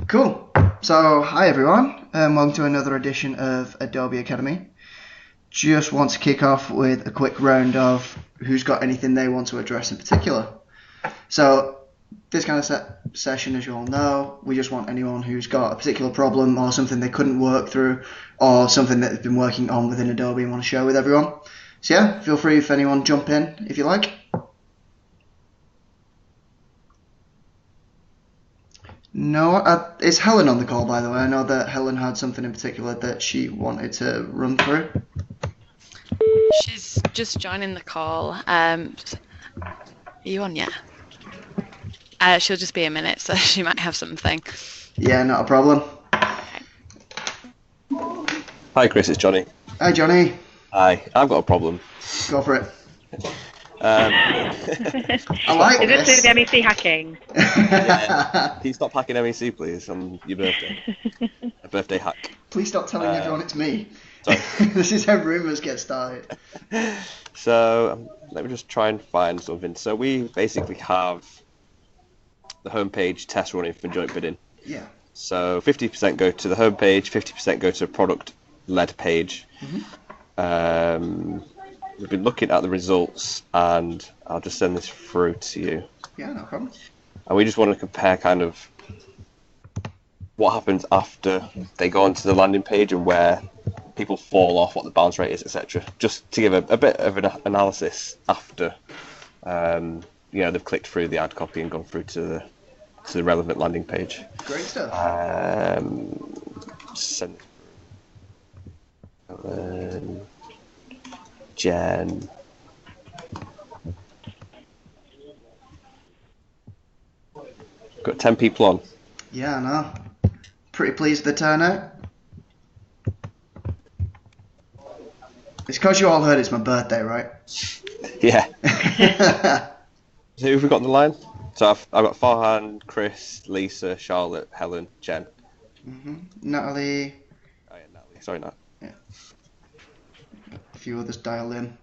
Cool. So, hi everyone, and welcome to another edition of Adobe Academy. Just want to kick off with a quick round of who's got anything they want to address in particular. So, this kind of session, as you all know, we just want anyone who's got a particular problem or something they couldn't work through or something that they've been working on within Adobe and want to share with everyone. So yeah, feel free if anyone jump in if you like. No, is Helen on the call, by the way? I know that Helen had something in particular that she wanted to run through. She's just joining the call. Are you on yet? She'll just be a minute, so she might have something. Yeah, not a problem. Hi Chris, it's Johnny. Hi Johnny. Hi, I've got a problem. Go for it. I like Is this. this the MEC hacking? Yeah. Can you stop hacking MEC, please, on your birthday? A birthday hack. Please stop telling everyone it's me. Sorry. This is how rumours get started. So let me just try and find something. So we basically have the homepage test running for joint bidding. Yeah. So 50% go to the homepage, 50% go to the product-led page. Mm-hmm. We've been looking at the results, and I'll just send this through to you. Yeah, no problem. And we just want to compare kind of what happens after they go onto the landing page and where people fall off, what the bounce rate is, etc. Just to give a bit of an analysis after they've clicked through the ad copy and gone through to the relevant landing page. Great stuff. Send Jen. Got 10 people on. Yeah, I know. Pretty pleased with the turnout. It's because you all heard it's my birthday, right? Yeah. So who have we got on the line? So I've got Farhan, Chris, Lisa, Charlotte, Helen, Jen. Natalie. Oh yeah, Natalie. Sorry, Nat. Yeah. A few others dialed in.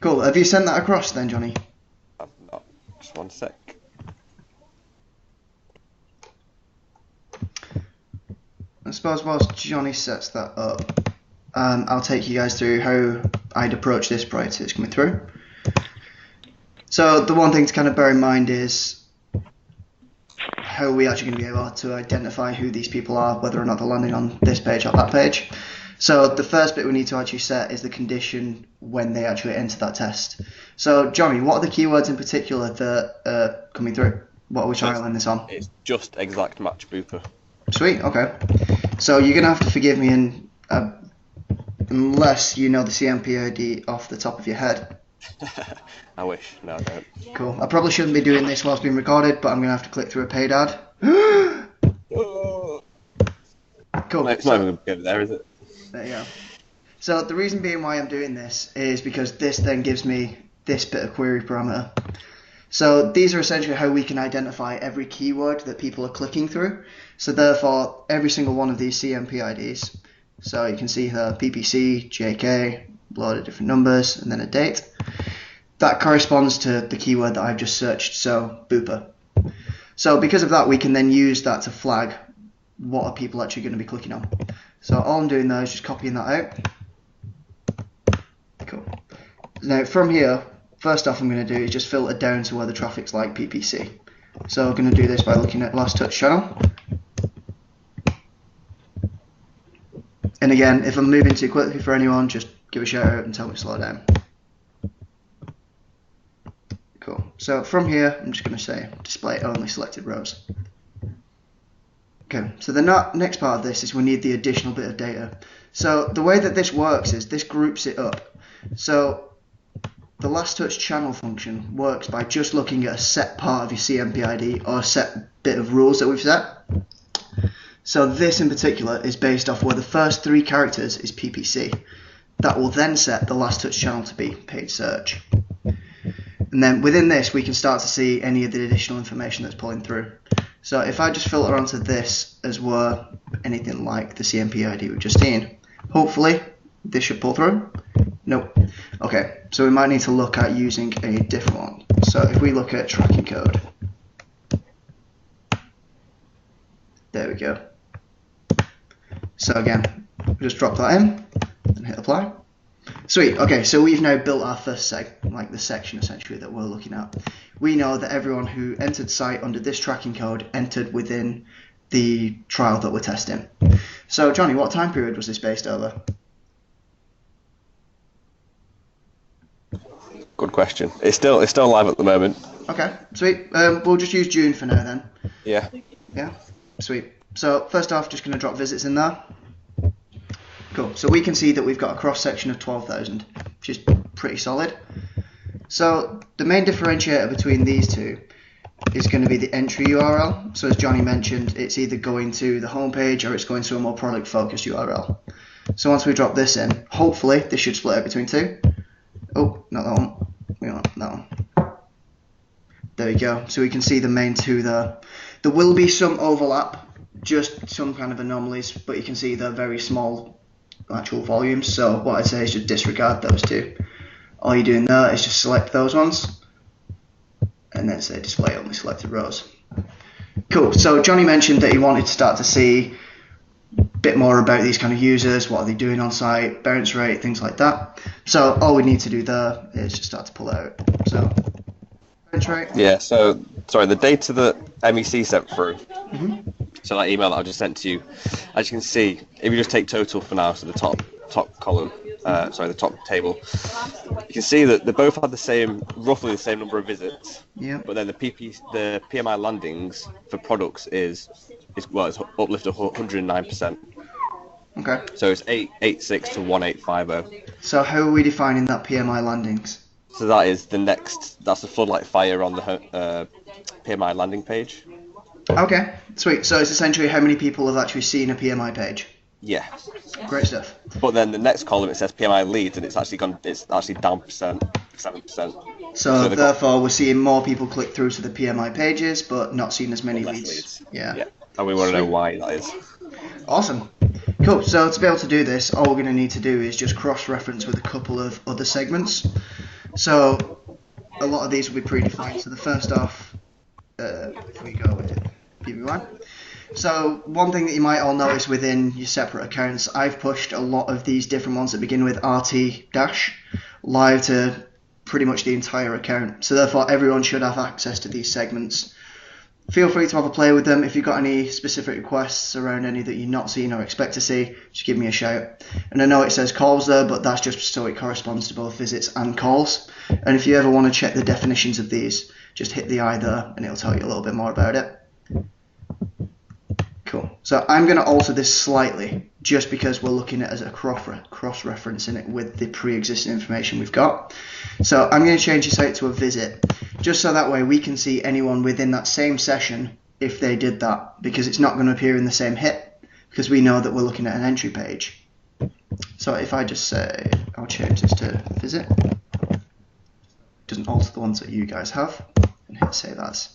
Cool. Have you sent that across then, Johnny? I've not. Just one sec. I suppose whilst Johnny sets that up, I'll take you guys through how I'd approach this prior to it's coming through. So the one thing to kind of bear in mind is how we're actually going to be able to identify who these people are, whether or not they're landing on this page or that page. So the first bit we need to actually set is the condition when they actually enter that test. So Johnny, what are the keywords in particular that are coming through? What are we trialing this on? It's just exact match booper. Sweet, okay. So you're going to have to forgive me unless you know the CMP ID off the top of your head. I wish. No, I don't. Cool. I probably shouldn't be doing this whilst being recorded, but I'm going to have to click through a paid ad. Cool. It's not even going to go there, is it? There you go. So the reason being why I'm doing this is because this then gives me this bit of query parameter. So these are essentially how we can identify every keyword that people are clicking through. So therefore, every single one of these CMP IDs, so you can see here PPC, JK, a load of different numbers, and then a date. That corresponds to the keyword that I've just searched, so booper. So because of that, we can then use that to flag what are people actually going to be clicking on. So all I'm doing now is just copying that out. Cool. Now from here, first off I'm going to do is just filter down to where the traffic's like PPC. So I'm going to do this by looking at last touch channel. And again, if I'm moving too quickly for anyone, just give a shout out and tell me to slow down. Cool. So from here, I'm just going to say display only selected rows. Okay, so the next part of this is we need the additional bit of data. So the way that this works is this groups it up. So the last touch channel function works by just looking at a set part of your CMP ID or a set bit of rules that we've set. So this in particular is based off where the first 3 characters is PPC. That will then set the last touch channel to be paid search. And then within this we can start to see any of the additional information that's pulling through. So if I just filter onto this as were anything like the CMP ID we've just seen, hopefully this should pull through. Nope. Okay, so we might need to look at using a different one. So if we look at tracking code, There we go. So again, just drop that in and hit apply. Sweet. Okay, so we've now built our first the section essentially that we're looking at. We know that everyone who entered site under this tracking code entered within the trial that we're testing. So Johnny, what time period was this based over? Good question. It's still live at the moment. Okay, sweet. We'll just use June for now then. Yeah. Yeah, sweet. So first off, just going to drop visits in there. Cool. So we can see that we've got a cross section of 12,000, which is pretty solid. So the main differentiator between these two is going to be the entry URL. So as Johnny mentioned, it's either going to the home page or it's going to a more product focused URL. So once we drop this in, hopefully this should split it between two. Oh, not that one. We want that one. There we go. So we can see the main two there. There will be some overlap, just some kind of anomalies, but you can see they're very small actual volumes. So what I'd say is just disregard those two. All you're doing there is just select those ones and then say display only selected rows. Cool. So Johnny mentioned that he wanted to start to see a bit more about these kind of users, what are they doing on site, bounce rate, things like that. So all we need to do there is just start to pull it out. So bounce rate. Yeah, so sorry, the data that MEC sent through, so that email that I just sent to you, as you can see, if you just take total for now, so the top column, the top table, you can see that they both had roughly the same number of visits. Yeah. But then the PMI landings for products is uplifted 109%. Okay. So it's 886 to 1850. So how are we defining that PMI landings? So that's the floodlight fire on the PMI landing page. Okay, sweet. So it's essentially how many people have actually seen a PMI page. Yeah. Great stuff. But then the next column it says PMI leads, and it's actually down 7%. So therefore we're seeing more people click through to the PMI pages, but not seeing as many less leads. Yeah. Yeah. And we want to know why that is. Awesome. Cool. So to be able to do this, all we're going to need to do is just cross-reference with a couple of other segments. So a lot of these will be predefined. So the first off, if we go with PB1. So one thing that you might all notice within your separate accounts, I've pushed a lot of these different ones that begin with RT- live to pretty much the entire account. So therefore everyone should have access to these segments. Feel free to have a play with them. If you've got any specific requests around any that you're not seeing or expect to see, just give me a shout. And I know it says calls there, but that's just so it corresponds to both visits and calls. And if you ever want to check the definitions of these, just hit the I there and it'll tell you a little bit more about it. Cool. So I'm going to alter this slightly just because we're looking at it as a cross-referencing it with the pre-existing information we've got. So I'm going to change this out to a visit just so that way we can see anyone within that same session if they did that, because it's not going to appear in the same hit because we know that we're looking at an entry page. So if I just say I'll change this to visit, it doesn't alter the ones that you guys have, and hit save as.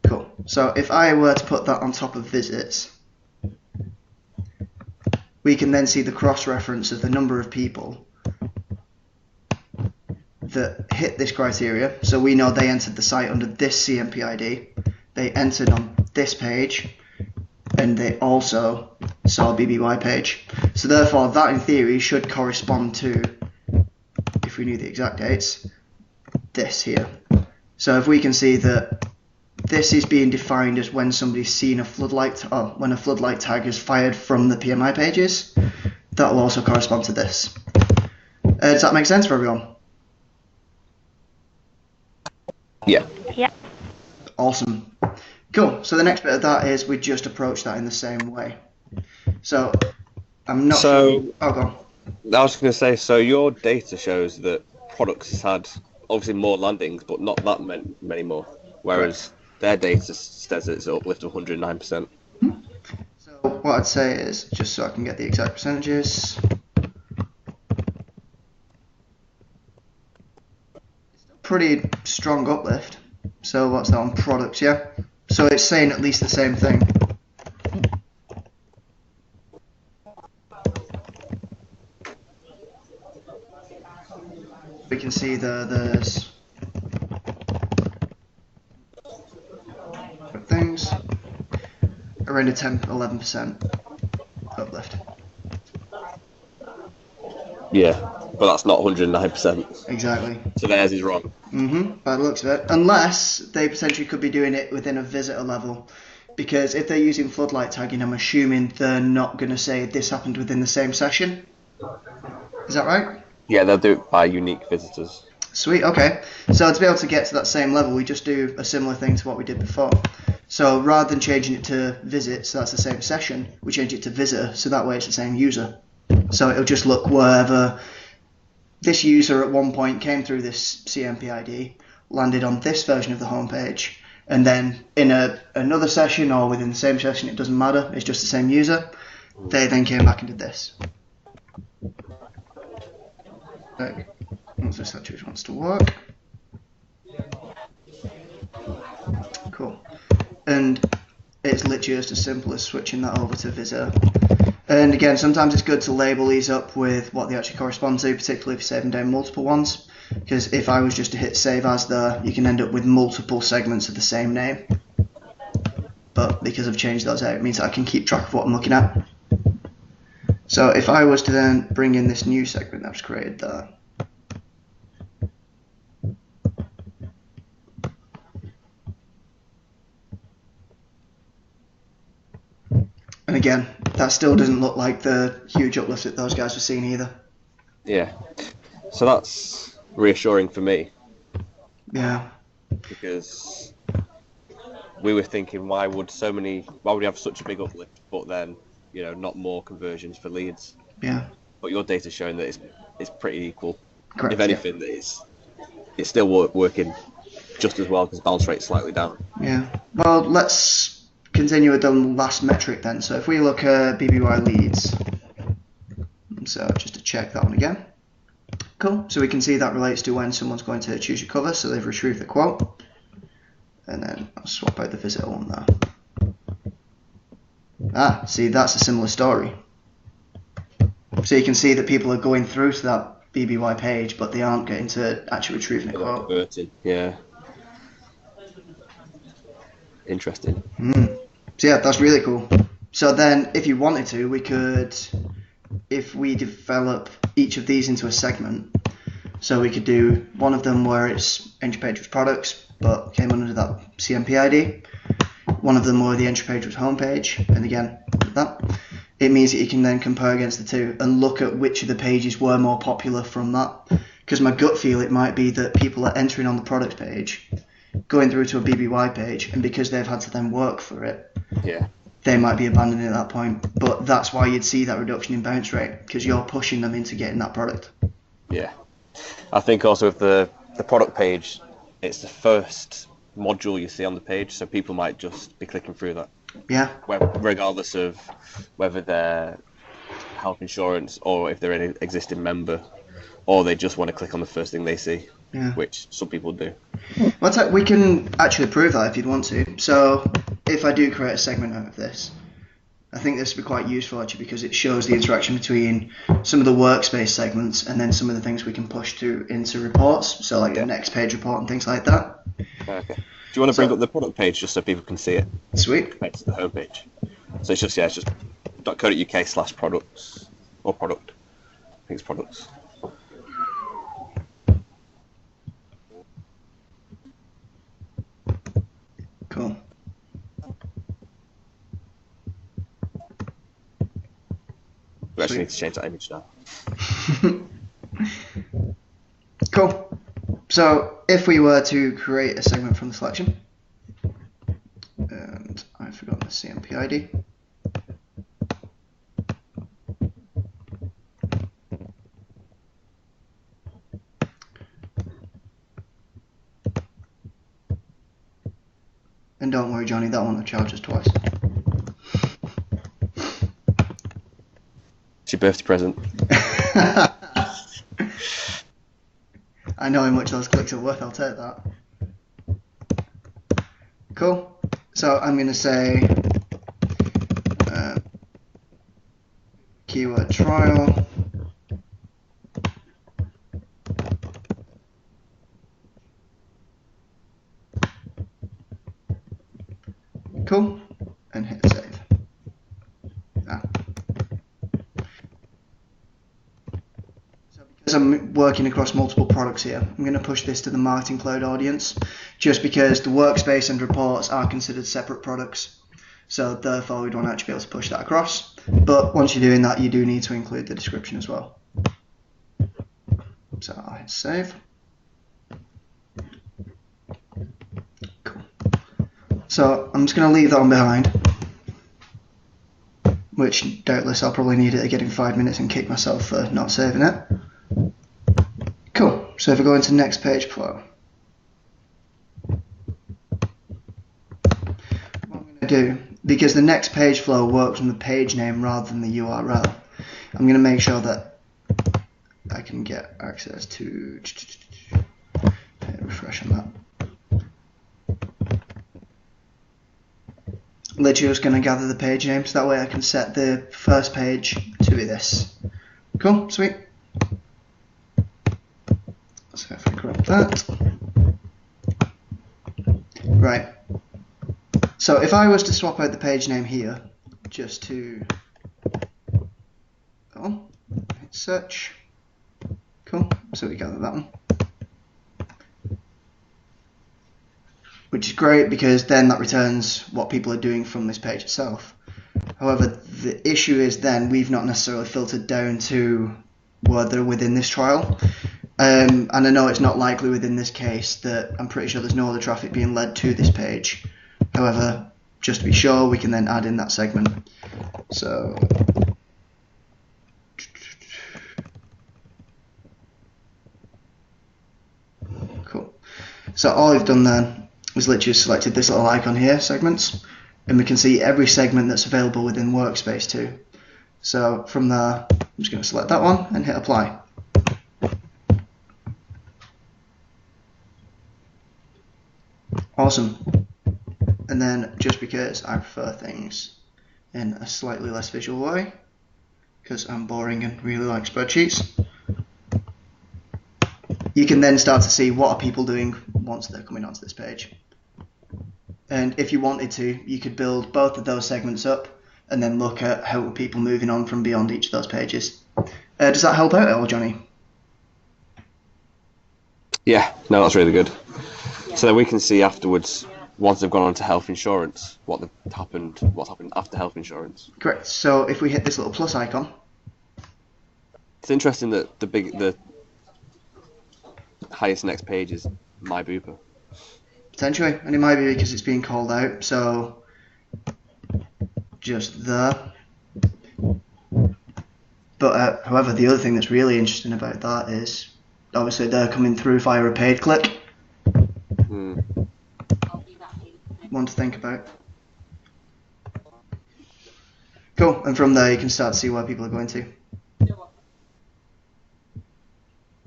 Cool. So if I were to put that on top of visits, we can then see the cross-reference of the number of people that hit this criteria. So we know they entered the site under this CMP ID, they entered on this page, and they also saw a BBY page. So therefore that in theory should correspond to, if we knew the exact dates, this here. So if we can see that this is being defined as when somebody's seen a floodlight, when a floodlight tag is fired from the PMI pages, that will also correspond to this. Does that make sense for everyone? Yeah. Yeah. Awesome. Cool. So the next bit of that is we just approach that in the same way. So I'm not sure. Oh, go on. I was going to say, so your data shows that products has had obviously more landings, but not that many more, whereas their data says it's uplift of 109%. So what I'd say is, just so I can get the exact percentages, pretty strong uplift. So what's that on products? Yeah. So it's saying at least the same thing. We can see there's things. around a 10-11% uplift. Yeah, but that's not 109%. Exactly. So theirs is wrong. By the looks of it. Unless they potentially could be doing it within a visitor level. Because if they're using floodlight tagging, I'm assuming they're not going to say this happened within the same session. Is that right? Yeah, they'll do it by unique visitors. Sweet, okay. So to be able to get to that same level, we just do a similar thing to what we did before. So rather than changing it to visit, so that's the same session, we change it to visitor, so that way it's the same user. So it'll just look wherever this user at one point came through this CMP ID, landed on this version of the homepage, and then in another session or within the same session, it doesn't matter, it's just the same user, they then came back and did this. Okay. Once this actually wants to work. Cool. And it's literally just as simple as switching that over to visitor. And again, sometimes it's good to label these up with what they actually correspond to, particularly if you're saving down multiple ones. Because if I was just to hit save as there, you can end up with multiple segments of the same name. But because I've changed those out, it means I can keep track of what I'm looking at. So if I was to then bring in this new segment that was created there, and again, that still doesn't look like the huge uplift that those guys were seeing either. Yeah. So that's reassuring for me. Yeah. Because we were thinking, why would we have such a big uplift, but then, not more conversions for leads? Yeah. But your data's showing that it's pretty equal. Correct, if anything, that it's still working just as well because bounce rate's slightly down. Yeah. Well, let's continue with the last metric then. So if we look at BBY leads, so just to check that one again. Cool. So we can see that relates to when someone's going to choose your cover, so they've retrieved the quote. And then I'll swap out the visitor one there. See, that's a similar story. So you can see that people are going through to that BBY page, but they aren't getting to actually retrieving a quote. Converted, yeah. Interesting. So yeah, that's really cool. So then, if you wanted to, we could, if we develop each of these into a segment, so we could do one of them where it's entry page was products, but came under that CMP ID. One of them where the entry page was homepage, and again, that. It means that you can then compare against the two and look at which of the pages were more popular from that. Because my gut feel it might be that people are entering on the product page, going through to a BBY page, and because they've had to then work for it, they might be abandoning at that point. But that's why you'd see that reduction in bounce rate, because you're pushing them into getting that product. Yeah. I think also with the product page, it's the first module you see on the page, so people might just be clicking through that. Yeah. Regardless of whether they're health insurance or if they're an existing member, or they just want to click on the first thing they see, which some people do. Well, we can actually prove that if you'd want to. So if I do create a segment out of this, I think this would be quite useful actually because it shows the interaction between some of the workspace segments and then some of the things we can push to into reports. So like the next page report and things like that. Okay. Do you want to bring up the product page just so people can see it? Sweet. Compared to the home page. So it's just .co.uk/products or product. I think it's products. Cool. We actually need to change that image now. Cool. So if we were to create a segment from the selection, and I've forgotten the CMP ID. And don't worry, Johnny, that one will charge us twice. It's your birthday present. I know how much those clicks are worth, I'll take that. Cool. So I'm going to say keyword trial. Cool. And hit save. working across multiple products here. I'm going to push this to the Marketing Cloud audience, just because the workspace and reports are considered separate products. So therefore, we don't actually be able to push that across. But once you're doing that, you do need to include the description as well. So I'll hit save. Cool. So I'm just going to leave that one behind, which doubtless I'll probably need it again in 5 minutes and kick myself for not saving it. Cool. So if we go into next page flow, what I'm going to do, because the next page flow works from the page name rather than the URL, I'm going to make sure that I can get access to refresh on that. Literally just going to gather the page name, so that way I can set the first page to be this. Cool, sweet. So if we grab that. Right. So if I was to swap out the page name here, just to hit search. Cool, so we gather that one. Which is great, because then that returns what people are doing from this page itself. However, the issue is then we've not necessarily filtered down to where they're within this trial. And I know it's not likely within this case that I'm pretty sure there's no other traffic being led to this page. However, just to be sure, we can then add in that segment. So cool. So all I've done then is literally selected this little icon here, segments, and we can see every segment that's available within Workspace too. So from there, I'm just going to select that one and hit apply. Awesome. And then, just because I prefer things in a slightly less visual way, because I'm boring and really like spreadsheets, you can then start to see what are people doing once they're coming onto this page. And if you wanted to, you could build both of those segments up and then look at how are people moving on from beyond each of those pages. Does that help out at all, Johnny? Yeah, no, that's really good. So then we can see afterwards, once they've gone on to health insurance, what's happened after health insurance. Correct. So if we hit this little plus icon, it's interesting that the highest next page is My Booper. Potentially, and it might be because it's being called out. So just there. But however, the other thing that's really interesting about that is obviously they're coming through via a paid click. One to think about. Cool, and from there you can start to see where people are going to.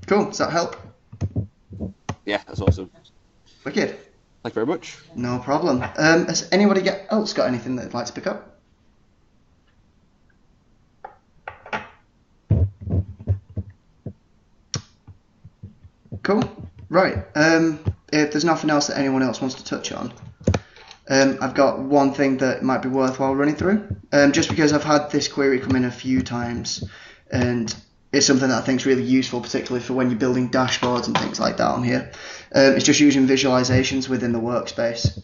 Cool, does that help? Yeah, that's awesome. Wicked. Thank you very much. No problem. Has anybody else got anything that they'd like to pick up? Cool. Right. If there's nothing else that anyone else wants to touch on, I've got one thing that might be worthwhile running through. Just because I've had this query come in a few times, and it's something that I think is really useful, particularly for when you're building dashboards and things like that on here. It's just using visualizations within the workspace.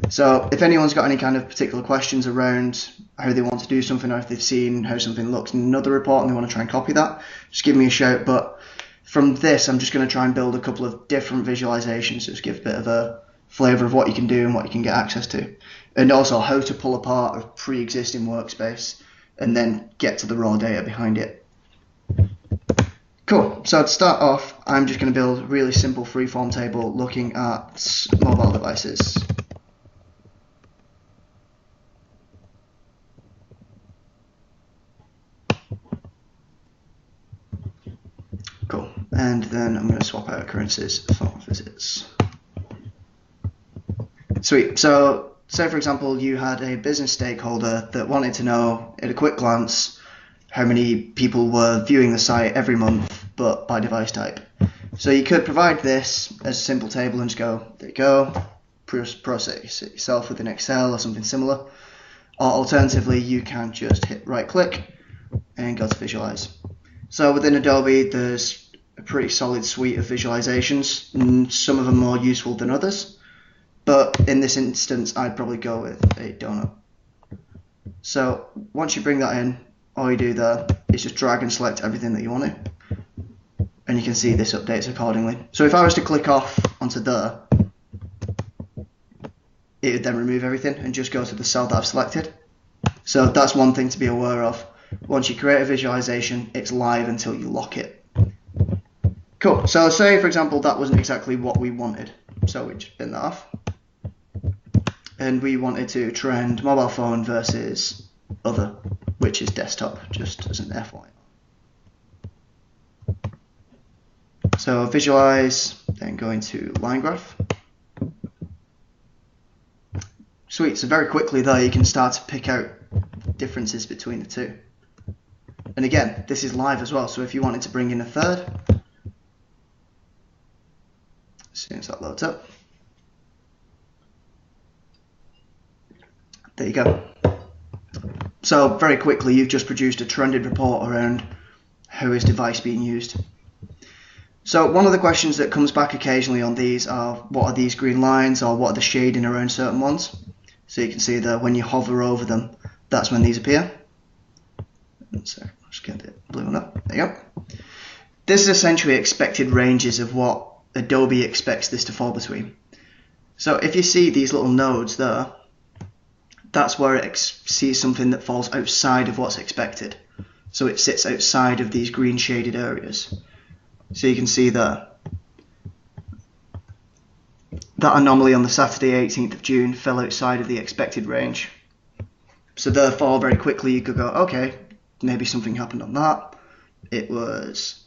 So if anyone's got any kind of particular questions around how they want to do something, or if they've seen how something looks in another report and they want to try and copy that, just give me a shout. But from this, I'm just going to try and build a couple of different visualizations to just give a bit of a flavor of what you can do and what you can get access to, and also how to pull apart a pre-existing workspace and then get to the raw data behind it. Cool. So to start off, I'm just going to build a really simple freeform table looking at mobile devices. Cool. And then I'm going to swap out occurrences for visits. Sweet. So say for example you had a business stakeholder that wanted to know at a quick glance how many people were viewing the site every month, but by device type. So you could provide this as a simple table and just go, there you go, process it yourself within Excel or something similar. Or alternatively, you can just hit right click and go to visualize. So within Adobe, there's a pretty solid suite of visualizations, and some of them more useful than others. But in this instance, I'd probably go with a donut. So once you bring that in, all you do there is just drag and select everything that you want to. And you can see this updates accordingly. So if I was to click off onto there, it would then remove everything and just go to the cell that I've selected. So that's one thing to be aware of. Once you create a visualization, it's live until you lock it. Cool. So say, for example, that wasn't exactly what we wanted. So we just bin that off. And we wanted to trend mobile phone versus other, which is desktop, just as an FYI. So visualize, then go into line graph. Sweet, so very quickly there you can start to pick out differences between the two. And again, this is live as well, so if you wanted to bring in a third, as soon as that loads up, there you go. So very quickly you've just produced a trended report around how is device being used. So one of the questions that comes back occasionally on these are, what are these green lines, or what are the shading around certain ones? So you can see that when you hover over them, that's when these appear. So I'll just get the blue one up. There you go. This is essentially expected ranges of what Adobe expects this to fall between. So if you see these little nodes there, that's where it sees something that falls outside of what's expected. So it sits outside of these green shaded areas. So you can see there, that anomaly on the Saturday 18th of June fell outside of the expected range. So therefore, very quickly you could go, okay, maybe something happened on that. It was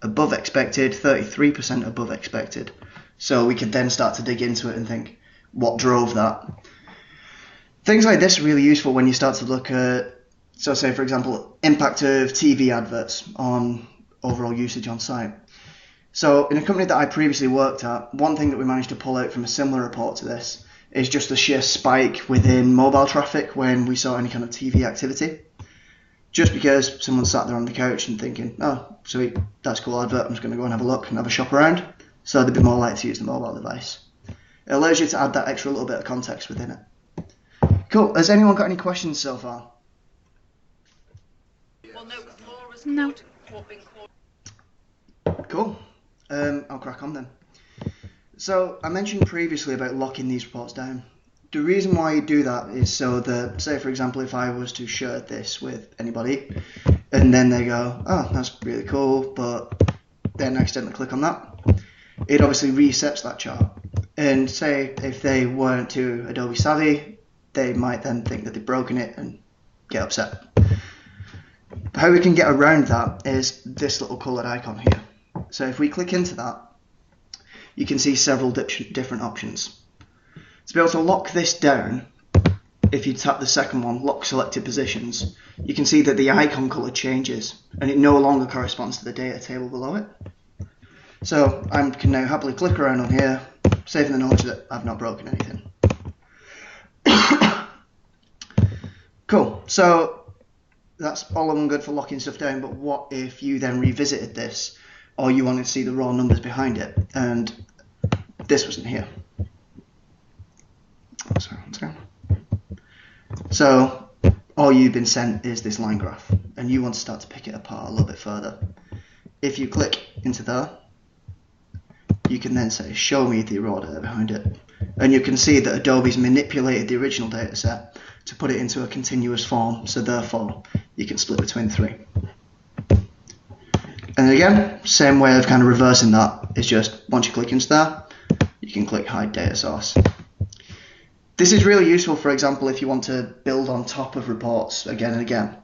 above expected, 33% above expected. So we could then start to dig into it and think, what drove that? Things like this are really useful when you start to look at, so say for example, impact of TV adverts on overall usage on site. So in a company that I previously worked at, one thing that we managed to pull out from a similar report to this is just the sheer spike within mobile traffic when we saw any kind of TV activity. Just because someone sat there on the couch and thinking, oh, sweet, that's a cool advert, I'm just going to go and have a look and have a shop around. So they'd be more likely to use the mobile device. It allows you to add that extra little bit of context within it. Cool. Has anyone got any questions so far? No. Cool. I'll crack on then. So I mentioned previously about locking these reports down. The reason why you do that is so that, say for example, if I was to share this with anybody and then they go, oh, that's really cool, but then accidentally click on that, it obviously resets that chart. And say if they weren't too Adobe savvy, they might then think that they've broken it and get upset. How we can get around that is this little coloured icon here. So if we click into that, you can see several different options. To be able to lock this down, if you tap the second one, lock selected positions, you can see that the icon colour changes and it no longer corresponds to the data table below it. So I can now happily click around on here, saving the knowledge that I've not broken anything. Cool, so that's all well and good for locking stuff down, but what if you then revisited this, or you wanted to see the raw numbers behind it, and this wasn't here? Sorry, one second. So all you've been sent is this line graph, and you want to start to pick it apart a little bit further. If you click into there, you can then say, show me the raw data behind it. And you can see that Adobe's manipulated the original data set to put it into a continuous form, so therefore you can split between the three. And again, same way of kind of reversing that is just once you click into that, you can click hide data source. This is really useful, for example, if you want to build on top of reports again and again.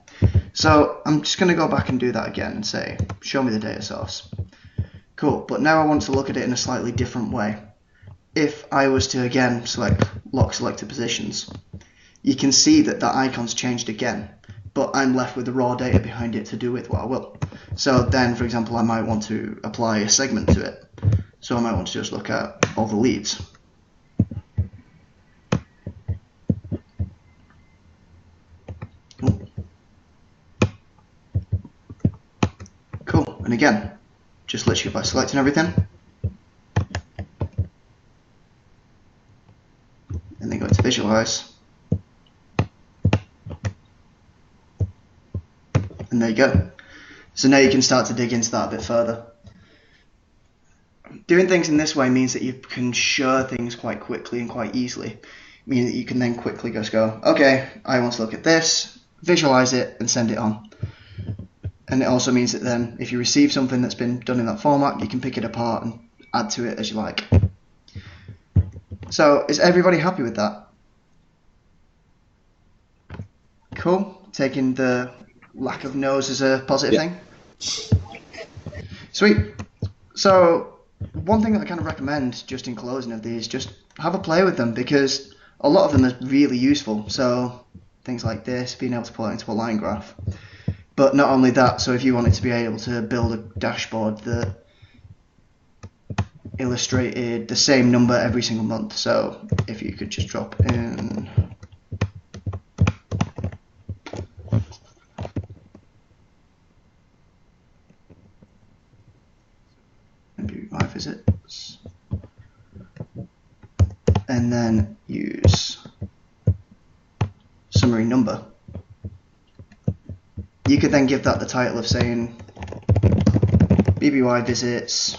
So I'm just going to go back and do that again and say, show me the data source. Cool, but now I want to look at it in a slightly different way. If I was to again select lock selected positions, you can see that that icon's changed again, but I'm left with the raw data behind it to do with what I will. So then, for example, I might want to apply a segment to it. So I might want to just look at all the leads. Cool, and again, just literally by selecting everything. And then go to visualize. And there you go. So now you can start to dig into that a bit further. Doing things in this way means that you can share things quite quickly and quite easily. Meaning that you can then quickly just go, okay, I want to look at this, visualize it, and send it on. And it also means that then if you receive something that's been done in that format, you can pick it apart and add to it as you like. So is everybody happy with that? Cool. Taking the lack of no's as a positive thing. Sweet. So one thing that I kind of recommend just in closing of these, just have a play with them, because a lot of them are really useful. So things like this, being able to pull it into a line graph. But not only that, so if you wanted to be able to build a dashboard that illustrated the same number every single month. So if you could just drop in maybe my visits, and then use summary number. You could then give that the title of saying BBY visits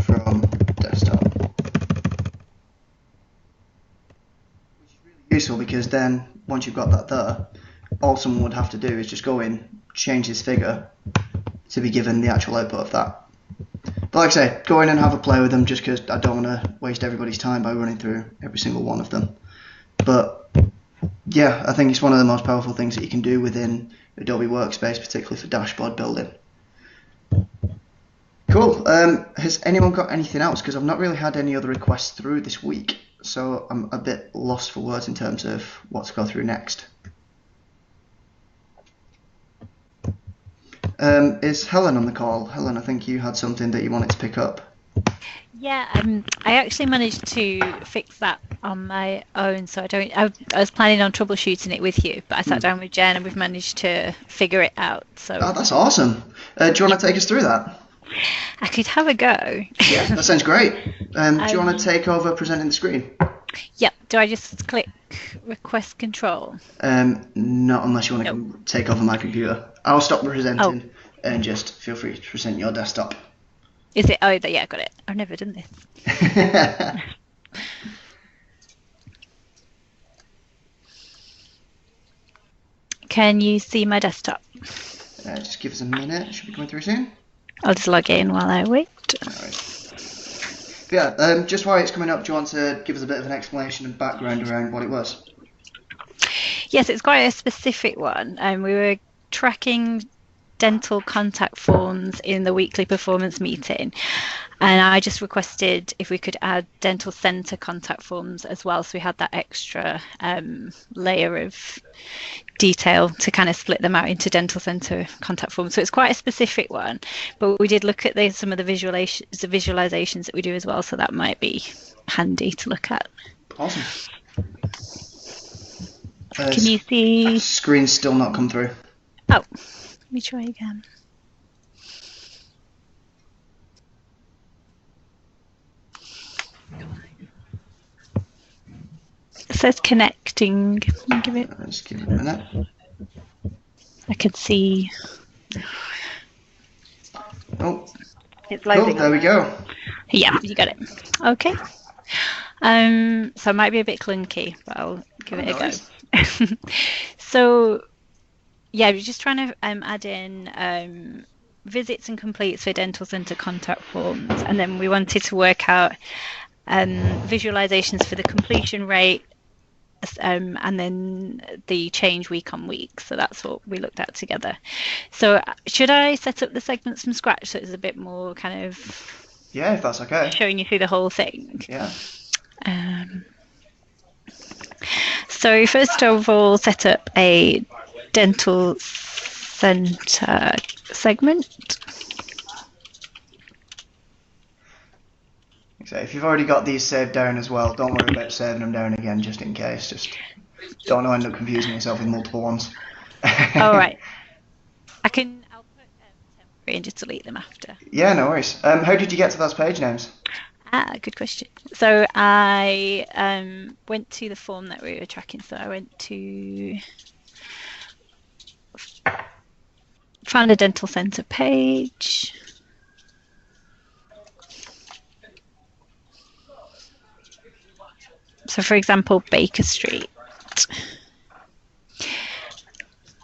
from desktop. Which is really useful, because then once you've got that there, all someone would have to do is just go in, change this figure to be given the actual output of that. But like I say, go in and have a play with them, just because I don't want to waste everybody's time by running through every single one of them. But yeah, I think it's one of the most powerful things that you can do within Adobe Workspace, particularly for dashboard building. Cool. Has anyone got anything else? Because I've not really had any other requests through this week, so I'm a bit lost for words in terms of what to go through next. Is Helen on the call? Helen, I think you had something that you wanted to pick up. Yeah, I actually managed to fix that on my own, so I was planning on troubleshooting it with you, but I sat down with Jen and we've managed to figure it out. So oh, that's awesome. Do you want to take us through that? I could have a go. Yeah, that sounds great. Do you want to take over presenting the screen? Yep. Do I just click request control? Not unless you want to take over my computer. I'll stop presenting and just feel free to present your desktop. Is it? Oh, yeah, I got it. I've never done this. Can you see my desktop? Just give us a minute. Should be coming through soon. I'll just log in while I wait. Yeah, just while it's coming up, do you want to give us a bit of an explanation and background around what it was? Yes, it's quite a specific one. We were tracking dental contact forms in the weekly performance meeting, and I just requested if we could add dental centre contact forms as well, so we had that extra layer of detail to kind of split them out into dental centre contact forms. So it's quite a specific one, but we did look at some of the visualizations that we do as well, so that might be handy to look at. Awesome. Can you see? Screen's still not come through. Oh, let me try again. It says connecting. I'll give it. Just give it a minute. I could see. Oh, it's loading. cool, there we go. Yeah, you got it. Okay. So it might be a bit clunky, but I'll give it a go. So, yeah, we're just trying to add in visits and completes for dental centre contact forms, and then we wanted to work out visualizations for the completion rate, and then the change week on week. So that's what we looked at together. So should I set up the segments from scratch so it's a bit more kind of... Yeah, if that's okay. Showing you through the whole thing. Yeah. So first of all, set up a dental centre segment. So if you've already got these saved down as well, don't worry about saving them down again just in case. Just don't want to end up confusing yourself with multiple ones. All right. I'll put temporary and just delete them after. Yeah, no worries. How did you get to those page names? Good question. So I went to the form that we were tracking. So I went to found a dental centre page. So for example, Baker Street.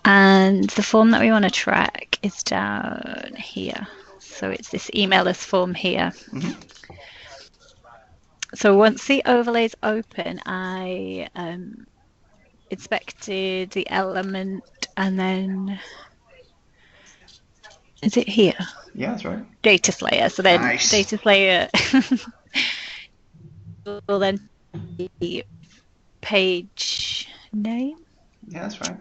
And the form that we want to track is down here. So it's this email us form here. Mm-hmm. So once the overlay's open, I inspected the element and then, is it here? Yeah, that's right. Data Slayer. So then Nice. Data Slayer will then be page name. Yeah, that's right.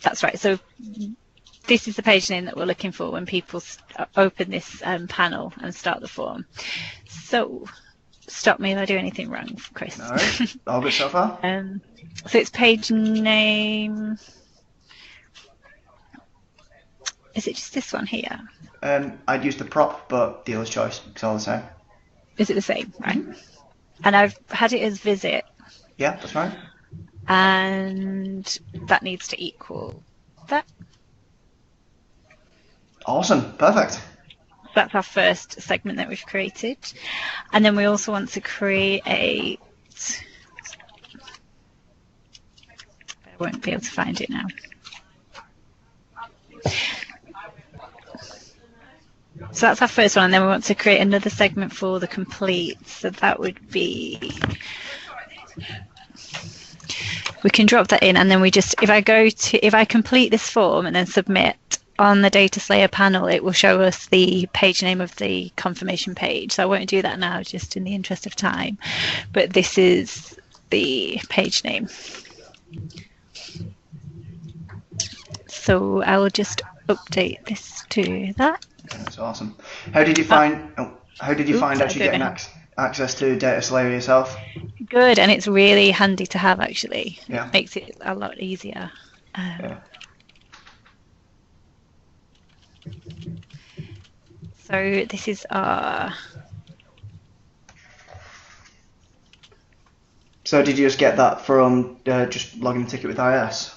That's right. So this is the page name that we're looking for when people open this panel and start the form. So stop me if I do anything wrong, Chris. All right. All good so far? So it's page name. Is it just this one here? I'd use the prop, but dealer's choice. It's all the same. Is it the same? Right. And I've had it as visit, Yeah, that's right. and that needs to equal that. Awesome. Perfect. That's our first segment that we've created. And then we also want to create I won't be able to find it now. So that's our first one, and then we want to create another segment for the complete. So that would be, we can drop that in, and then we just, if I complete this form and then submit on the Data Slayer panel, it will show us the page name of the confirmation page. So I won't do that now, just in the interest of time. But this is the page name. So I will just update this to that. That's awesome. How did you find? Actually getting access to Data Slayer yourself? Good, and it's really handy to have. Actually, Yeah. Makes it a lot easier. Yeah. So this is our. So did you just get that from just logging the ticket with IS?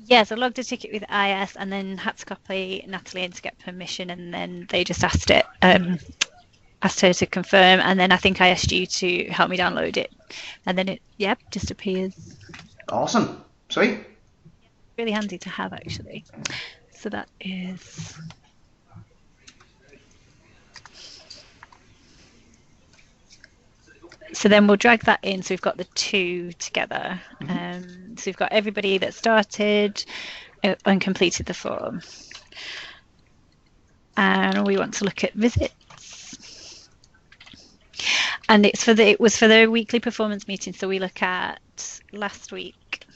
Yes, I logged a ticket with IS and then had to copy Natalie in to get permission, and then they just asked her to confirm, and then I think I asked you to help me download it, and then it just appears. Awesome. Sweet. Really handy to have, actually. So that is. So then we'll drag that in, so we've got the two together. So we've got everybody that started and completed the form. And we want to look at visits. And it was for the weekly performance meeting, so we look at last week.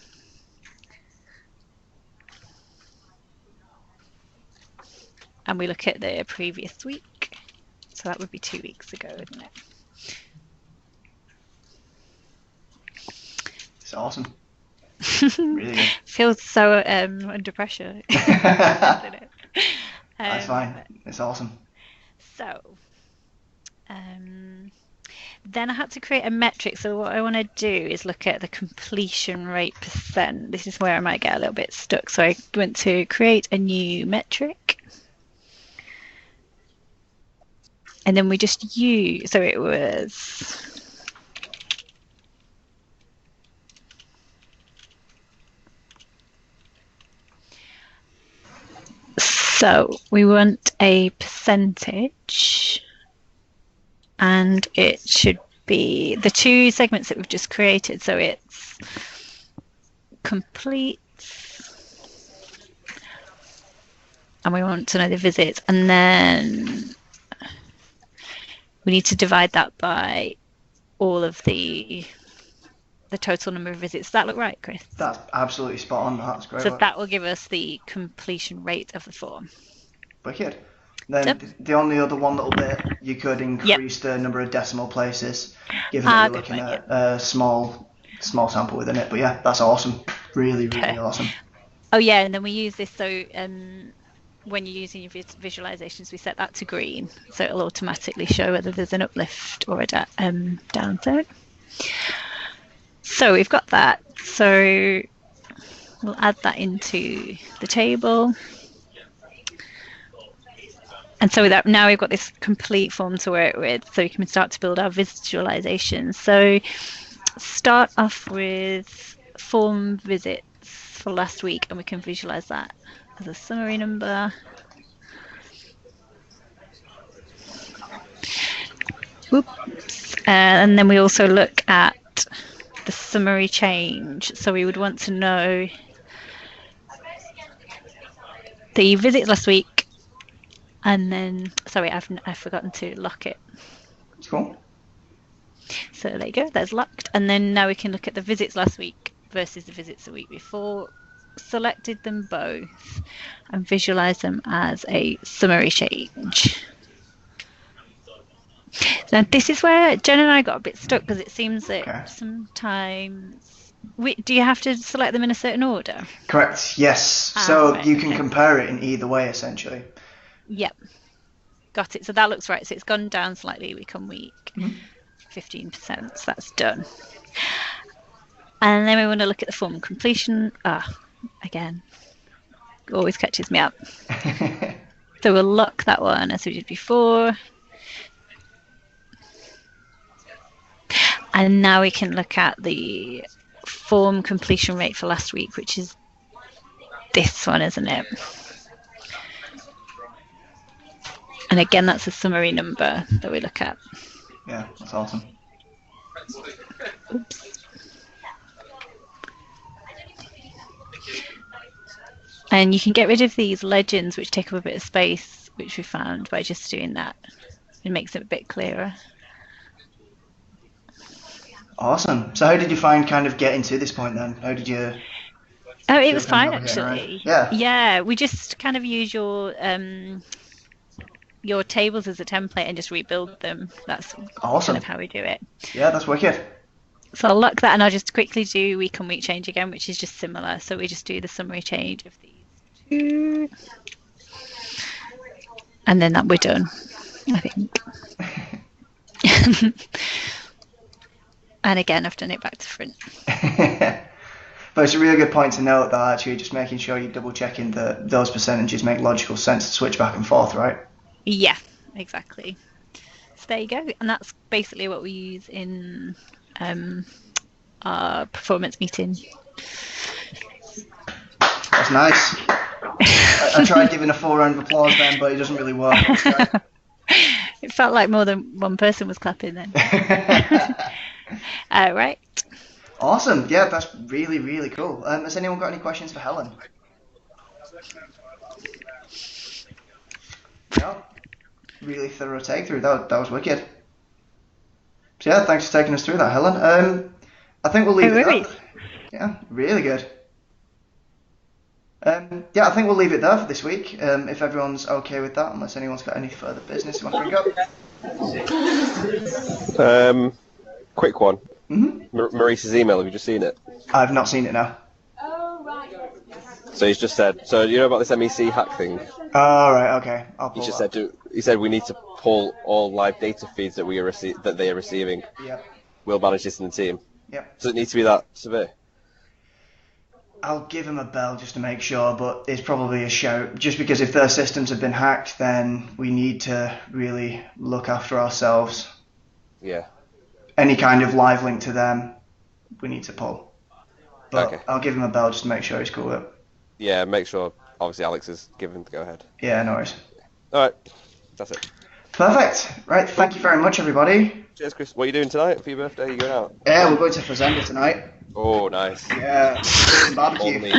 And we look at the previous week. So that would be 2 weeks ago, wouldn't it? It's awesome. Really good. Feels so under pressure. That's fine. It's awesome. So, then I had to create a metric. So what I want to do is look at the completion rate %. This is where I might get a little bit stuck. So I went to create a new metric. And then we just use, so it was. So we want a percentage, and it should be the two segments that we've just created. So it's complete, and we want to know the visits, and then we need to divide that by all of the total number of visits. Does that look right, Chris? That's absolutely spot on. That's great. So that will give us the completion rate of the form. Wicked. Then the only other one little bit, you could increase the number of decimal places, given that you're looking at a small sample within it. But yeah, that's awesome. Really, really awesome. Oh yeah, and then we use this. So when you're using your visualizations, we set that to green, so it'll automatically show whether there's an uplift or a downside. So we've got that. So we'll add that into the table. And so with that, now we've got this complete form to work with, so we can start to build our visualizations. So start off with form visits for last week, and we can visualize that as a summary number. Oops. And then we also look at the summary change. So we would want to know the visits last week, and then, sorry, I've forgotten to lock it. Cool. So there you go, that's locked. And then now we can look at the visits last week versus the visits the week before. Selected them both and visualize them as a summary change. Now this is where Jen and I got a bit stuck, because it seems that sometimes do you have to select them in a certain order? Correct, yes. So right, you can okay. compare it in either way, essentially. Yep, got it. So that looks right. So it's gone down slightly week on week, 15%, so that's done. And then we want to look at the form completion. Again, always catches me up. So we'll lock that one as we did before. And now we can look at the form completion rate for last week, which is this one, isn't it? And again, that's a summary number that we look at. Yeah, that's awesome. Oops. And you can get rid of these legends, which take up a bit of space, which we found by just doing that. It makes it a bit clearer. Awesome. So how did you find kind of getting to this point then? How did you... Oh, it was fine actually. Yeah. Yeah, we just kind of use your tables as a template and just rebuild them. That's awesome. Kind of how we do it. Yeah, that's wicked. So I'll lock that, and I'll just quickly do week on week change again, which is just similar. So we just do the summary change of these two, and then that we're done, I think. And again, I've done it back to front. But it's a really good point to note that actually just making sure you're double checking that those percentages make logical sense to switch back and forth, right? Yeah, exactly. So there you go. And that's basically what we use in our performance meeting. That's nice. I tried giving a full round of applause then, but it doesn't really work. It felt like more than one person was clapping then. Right. Awesome. Yeah, that's really, really cool. Has anyone got any questions for Helen? No. Really thorough take through. That was wicked. So yeah, thanks for taking us through that, Helen. I think we'll leave it there. Yeah, really good. Yeah, I think we'll leave it there for this week. If everyone's okay with that, unless anyone's got any further business they want to bring up. Quick one. Mm-hmm. Maurice's email, have you just seen it? I've not seen it now. So he's just said, so you know about this MEC hack thing? Oh, right, okay. I'll pull He just that. said, he said we need to pull all live data feeds that that they are receiving. Yep. We'll manage this in the team. Yep. Does it need to be that severe? I'll give him a bell just to make sure, but it's probably a shout. Just because if their systems have been hacked, then we need to really look after ourselves. Yeah. Any kind of live link to them, we need to pull. But Okay. I'll give him a bell just to make sure he's cool with it. Yeah, make sure, obviously, Alex is given the go-ahead. Yeah, no worries. Alright, that's it. Perfect. Right, thank you very much, everybody. Cheers, Chris. What are you doing tonight for your birthday? Are you going out? Yeah, we're going to Fazenda tonight. Oh, nice. Yeah, All barbecue. meat.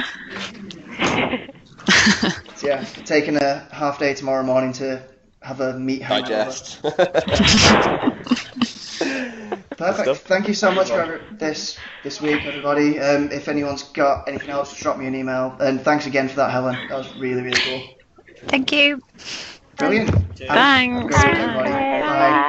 So, yeah, taking a half day tomorrow morning to have a meat hangover. Digest. Perfect. Thank you so much for this week, everybody. If anyone's got anything else, just drop me an email. And thanks again for that, Helen. That was really, really cool. Thank you. Brilliant. Thanks. Have a good week, everybody. Bye.